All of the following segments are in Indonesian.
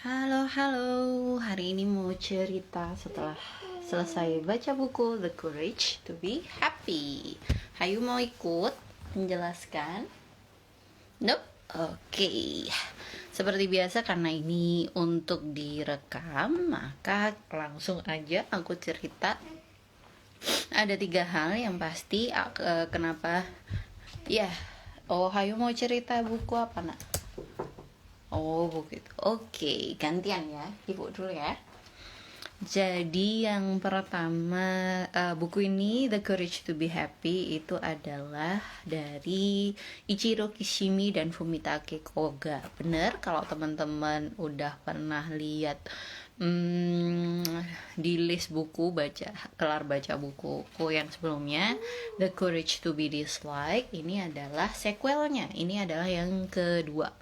Halo, halo. Hari ini mau cerita setelah selesai baca buku The Courage to Be Happy. Hayu mau ikut menjelaskan? Nope. Oke. Seperti biasa karena ini untuk direkam, maka langsung aja aku cerita. Ada 3 hal yang pasti kenapa ya. Oh, Hayu mau cerita buku apa, Nak? Oh begitu. Oke, gantian ya. Ibu dulu ya. Jadi yang pertama, buku ini The Courage to Be Happy itu adalah dari Ichiro Kishimi dan Fumitake Koga. Bener kalau teman-teman udah pernah lihat di list buku kelar baca bukuku yang sebelumnya, The Courage to Be Disliked, ini adalah sequelnya. Ini adalah yang kedua.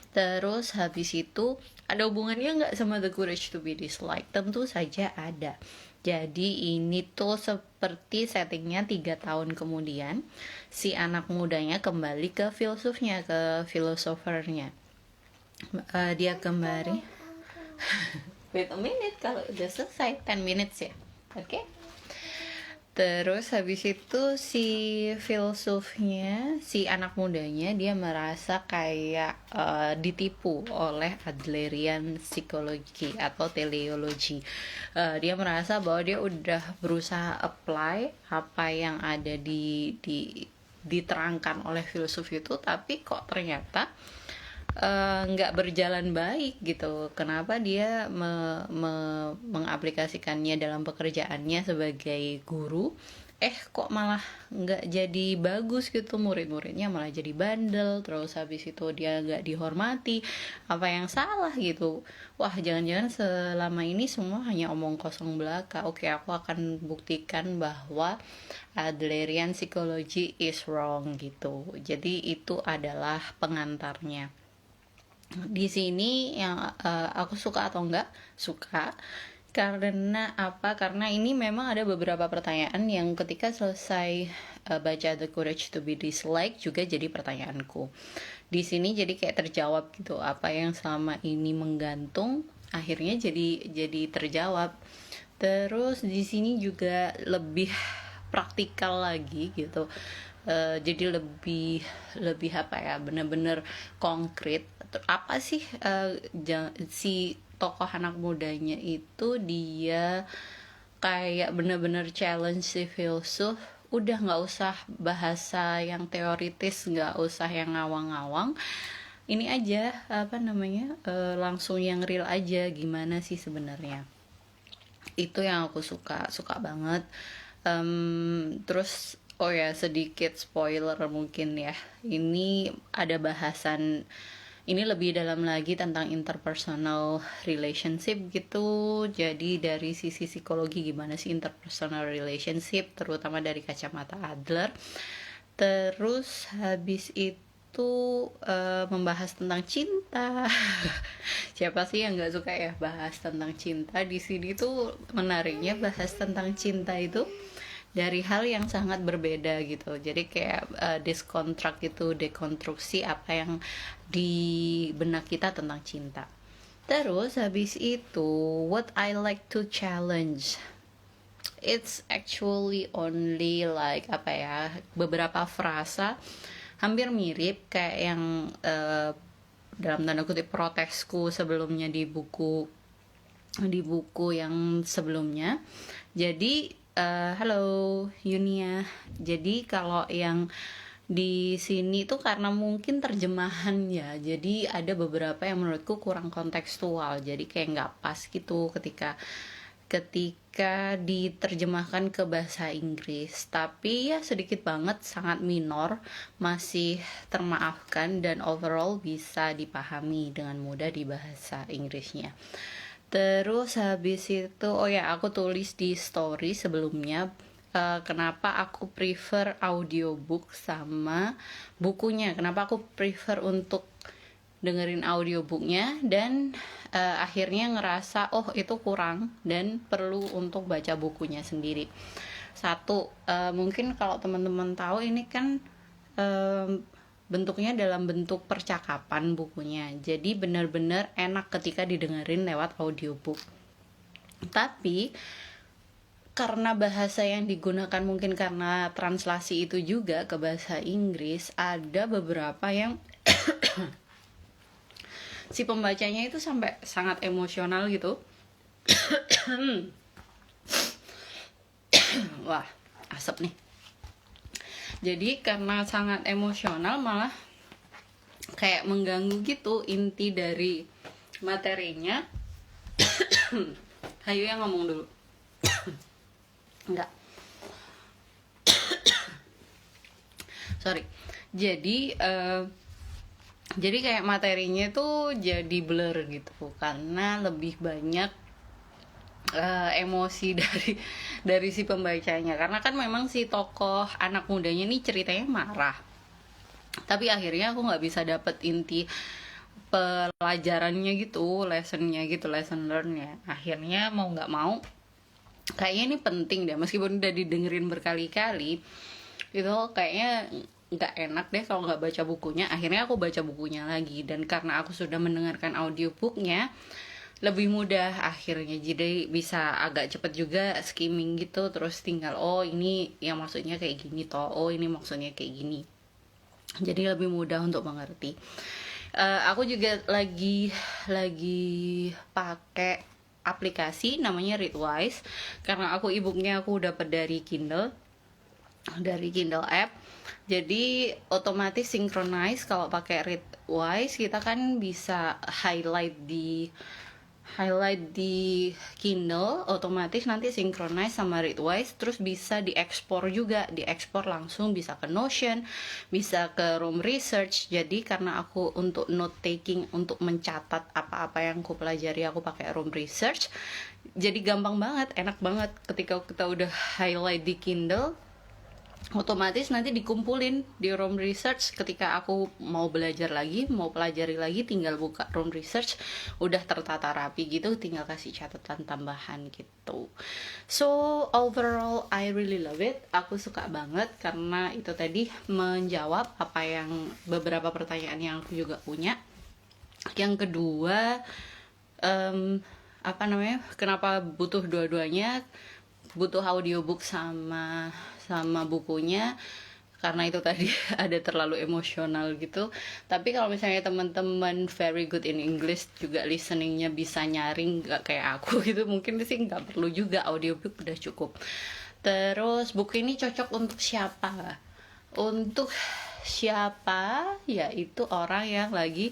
Terus habis itu ada hubungannya nggak sama The Courage to Be Disliked? Tentu saja ada. Jadi ini tuh seperti settingnya 3 tahun kemudian si anak mudanya kembali ke filsufnya, ke filosofernya. Dia kembali. Wait a minute, kalau udah selesai 10 minutes ya. Oke. Terus habis itu si filsufnya, si anak mudanya, dia merasa kayak ditipu oleh Adlerian psikologi atau teleologi. Dia merasa bahwa dia udah berusaha apply apa yang ada diterangkan oleh filsuf itu, tapi kok ternyata nggak berjalan baik gitu. Kenapa dia mengaplikasikannya dalam pekerjaannya sebagai guru, kok malah nggak jadi bagus gitu, murid-muridnya malah jadi bandel, terus habis itu dia nggak dihormati. Apa yang salah gitu? Wah, jangan-jangan selama ini semua hanya omong kosong belaka. Oke, aku akan buktikan bahwa Adlerian psychology is wrong gitu. Jadi itu adalah pengantarnya. Di sini yang aku suka atau enggak suka, karena apa? Karena ini memang ada beberapa pertanyaan yang ketika selesai baca The Courage to Be Disliked juga jadi pertanyaanku. Di sini jadi kayak terjawab gitu, apa yang selama ini menggantung akhirnya jadi terjawab. Terus di sini juga lebih praktikal lagi gitu. Jadi lebih apa ya, benar-benar konkret. Apa sih si tokoh anak mudanya itu, dia kayak benar-benar challenge si filsuf. Udah nggak usah bahasa yang teoritis, nggak usah yang ngawang-ngawang, ini aja langsung yang real aja, gimana sih sebenarnya. Itu yang aku suka banget. Terus oh ya, sedikit spoiler mungkin ya, ini ada bahasan, ini lebih dalam lagi tentang interpersonal relationship gitu. Jadi dari sisi psikologi, gimana sih interpersonal relationship, terutama dari kacamata Adler. Terus habis itu membahas tentang cinta. Siapa sih yang nggak suka ya bahas tentang cinta? Di sini tuh menariknya, bahas tentang cinta itu dari hal yang sangat berbeda gitu. Jadi kayak dekonstruksi apa yang di benak kita tentang cinta. Terus habis itu, what I like to challenge, it's actually only like beberapa frasa hampir mirip kayak yang dalam tanda kutip protesku sebelumnya di buku yang sebelumnya. Jadi halo Yunia. Jadi kalau yang di sini tuh karena mungkin terjemahan ya, jadi ada beberapa yang menurutku kurang kontekstual. Jadi kayak nggak pas gitu ketika diterjemahkan ke bahasa Inggris. Tapi ya sedikit banget, sangat minor, masih termaafkan dan overall bisa dipahami dengan mudah di bahasa Inggrisnya. Terus habis itu, aku tulis di story sebelumnya kenapa aku prefer audiobook sama bukunya. Kenapa aku prefer untuk dengerin audiobooknya, dan akhirnya ngerasa itu kurang dan perlu untuk baca bukunya sendiri. Satu, mungkin kalau teman-teman tahu, ini kan bentuknya dalam bentuk percakapan bukunya, jadi benar-benar enak ketika didengerin lewat audiobook. Tapi karena bahasa yang digunakan mungkin karena translasi itu juga ke bahasa Inggris, ada beberapa yang si pembacanya itu sampai sangat emosional gitu. Wah, asap nih. Jadi karena sangat emosional malah kayak mengganggu gitu inti dari materinya. Hayu yang ngomong dulu. Enggak. Sorry. Jadi kayak materinya tuh jadi blur gitu karena lebih banyak emosi dari si pembacanya. Karena kan memang si tokoh anak mudanya nih ceritanya marah. Tapi akhirnya aku nggak bisa dapet inti pelajarannya gitu, lesson learn-nya. Akhirnya mau nggak mau kayaknya ini penting deh, meskipun udah didengerin berkali-kali itu kayaknya nggak enak deh kalau nggak baca bukunya. Akhirnya aku baca bukunya lagi, dan karena aku sudah mendengarkan audiobooknya lebih mudah akhirnya, jadi bisa agak cepet juga skimming gitu, terus tinggal oh ini yang maksudnya kayak gini toh, oh ini maksudnya kayak gini, jadi lebih mudah untuk mengerti. Aku juga lagi pakai aplikasi namanya Readwise, karena aku e-booknya aku dapat dari Kindle app, jadi otomatis synchronize. Kalau pakai Readwise kita kan bisa highlight di Kindle, otomatis nanti synchronize sama Readwise, terus bisa diekspor juga, diekspor langsung bisa ke Notion, bisa ke Room Research. Jadi karena aku untuk note taking, untuk mencatat apa-apa yang aku pelajari, aku pakai Room Research, jadi gampang banget, enak banget. Ketika kita udah highlight di Kindle, otomatis nanti dikumpulin di Room Research. Ketika aku mau belajar lagi, mau pelajari lagi, tinggal buka Room Research, udah tertata rapi gitu, tinggal kasih catatan tambahan gitu. So overall I really love it. Aku suka banget karena itu tadi menjawab apa yang beberapa pertanyaan yang aku juga punya. Yang kedua, kenapa butuh dua-duanya, butuh audiobook sama bukunya, karena itu tadi ada terlalu emosional gitu. Tapi kalau misalnya teman-teman very good in English juga listeningnya bisa nyaring, nggak kayak aku gitu, mungkin sih nggak perlu juga, audiobook udah cukup. Terus buku ini cocok untuk siapa? Untuk siapa? Yaitu orang yang lagi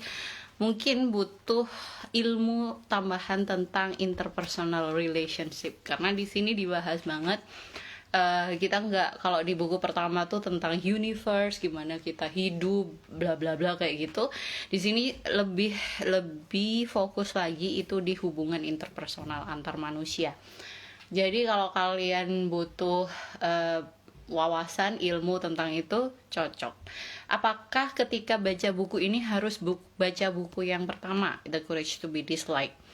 mungkin butuh ilmu tambahan tentang interpersonal relationship, karena di sini dibahas banget. Kita nggak, kalau di buku pertama tuh tentang universe, gimana kita hidup, bla bla bla kayak gitu. Di sini lebih fokus lagi itu di hubungan interpersonal antar manusia. Jadi kalau kalian butuh wawasan ilmu tentang itu, cocok. Apakah ketika baca buku ini harus baca buku yang pertama, The Courage to be Disliked?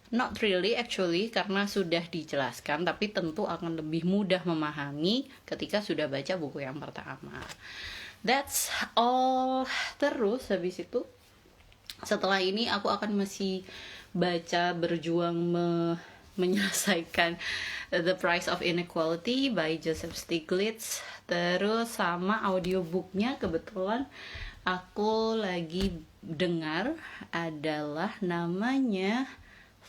Not really actually, karena sudah dijelaskan, tapi tentu akan lebih mudah memahami ketika sudah baca buku yang pertama. That's all. Terus habis itu, setelah ini aku akan masih baca, berjuang menyelesaikan The Price of Inequality by Joseph Stiglitz. Terus sama audiobooknya kebetulan aku lagi dengar adalah namanya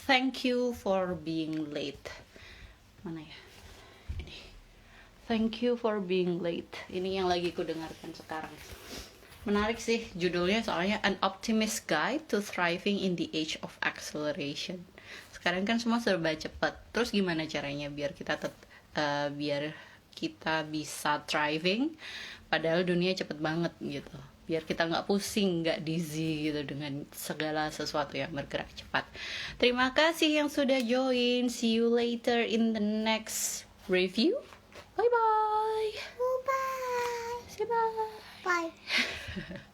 Thank You for Being Late. Mana ya? Ini. Thank You for Being Late. Ini yang lagi ku dengarkan sekarang. Menarik sih judulnya, soalnya An Optimist Guide to Thriving in the Age of Acceleration. Sekarang kan semua serba cepat. Terus gimana caranya biar kita bisa thriving padahal dunia cepet banget gitu, biar kita nggak pusing, nggak dizzy gitu dengan segala sesuatu yang bergerak cepat. Terima kasih yang sudah join. See you later in the next review. Bye bye. Bye. Say bye. Bye.